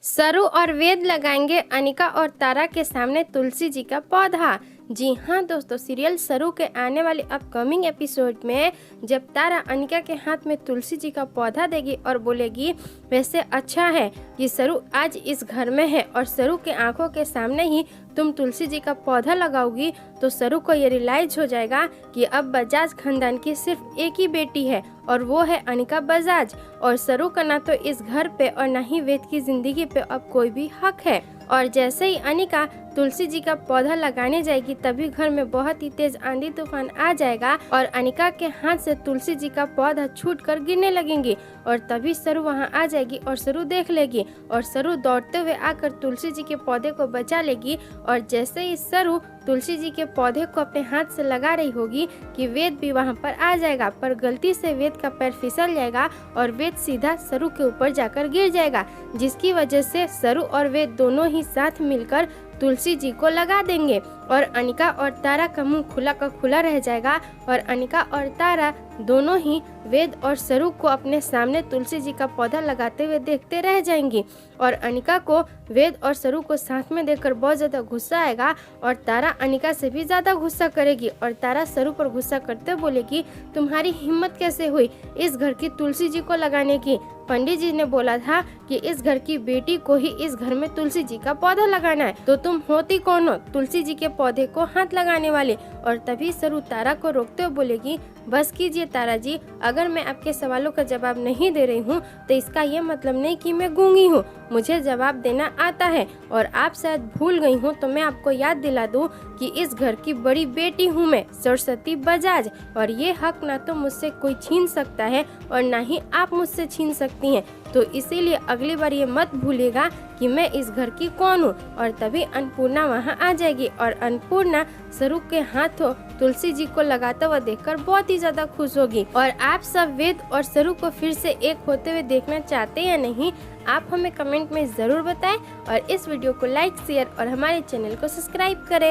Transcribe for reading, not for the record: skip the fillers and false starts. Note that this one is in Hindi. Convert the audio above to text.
सरू और वेद लगाएंगे अनिका और तारा के सामने तुलसी जी का पौधा। जी हाँ दोस्तों, सीरियल सरू के आने वाले अपकमिंग एपिसोड में जब तारा अनिका के हाथ में तुलसी जी का पौधा देगी और बोलेगी वैसे अच्छा है कि सरू आज इस घर में है और सरू के आंखों के सामने ही तुम तुलसी जी का पौधा लगाओगी, तो सरू को ये रियलाइज हो जाएगा कि अब बजाज खानदान की सिर्फ एक ही बेटी है और वो है अनिका बजाज। और सरू का ना तो इस घर पे और ना ही वेद की जिंदगी पे अब कोई भी हक है। और जैसे ही अनिका तुलसी जी का पौधा लगाने जाएगी तभी घर में बहुत ही तेज आंधी तूफान आ जाएगा और अनिका के हाथ से तुलसी जी का पौधा छूट कर गिरने लगेंगी। और तभी सरू वहां आ जाएगी और सरू देख लेगी और सरू दौड़ते हुए आकर तुलसी जी के पौधे को बचा लेगी। और जैसे ही सरू तुलसी जी के पौधे को अपने हाथ से लगा रही होगी कि वेद भी वहां पर आ जाएगा, पर गलती से वेद का पैर फिसल जाएगा और वेद सीधा सरू के ऊपर जाकर गिर जाएगा, जिसकी वजह से सरू और वेद दोनों ही साथ मिलकर तुलसी जी को लगा देंगे और अनिका और तारा का मुंह खुला का खुला रह जाएगा और अनिका और तारा दोनों ही वेद और सरू को अपने सामने तुलसी जी का पौधा लगाते हुए देखते रह जाएंगी। और अनिका को वेद और सरू को साथ में देखकर बहुत ज़्यादा गुस्सा आएगा और तारा अनिका से भी ज़्यादा गुस्सा करेगी और तारा सरू पर गुस्सा करते बोलेगी तुम्हारी हिम्मत कैसे हुई इस घर की तुलसी जी को लगाने की? पंडित जी ने बोला था कि इस घर की बेटी को ही इस घर में तुलसी जी का पौधा लगाना है, तो तुम होती कौन हो तुलसी जी के पौधे को हाथ लगाने वाले? और तभी सरू तारा को रोकते हुए बोलेगी बस कीजिए तारा जी, अगर मैं आपके सवालों का जवाब नहीं दे रही हूँ तो इसका ये मतलब नहीं कि मैं गूंगी हूँ, मुझे जवाब देना आता है। और आप शायद भूल गई हूँ तो मैं आपको याद दिला दूँ कि इस घर की बड़ी बेटी हूँ मैं, सरस्वती बजाज, और ये हक ना तो मुझसे कोई छीन सकता है और ना ही आप मुझसे छीन सकती हैं, तो इसीलिए अगली बार ये मत भूलिएगा कि मैं इस घर की कौन हूँ। और तभी अन्नपूर्णा वहाँ आ जाएगी और अन्नपूर्णा सरू के हाथों तुलसी जी को लगाता हुआ देखकर बहुत ही ज्यादा खुश होगी। और आप सब वेद और सरू को फिर से एक होते हुए देखना चाहते या नहीं, आप हमें कमेंट में जरूर बताएं और इस वीडियो को लाइक शेयर और हमारे चैनल को सब्सक्राइब करें।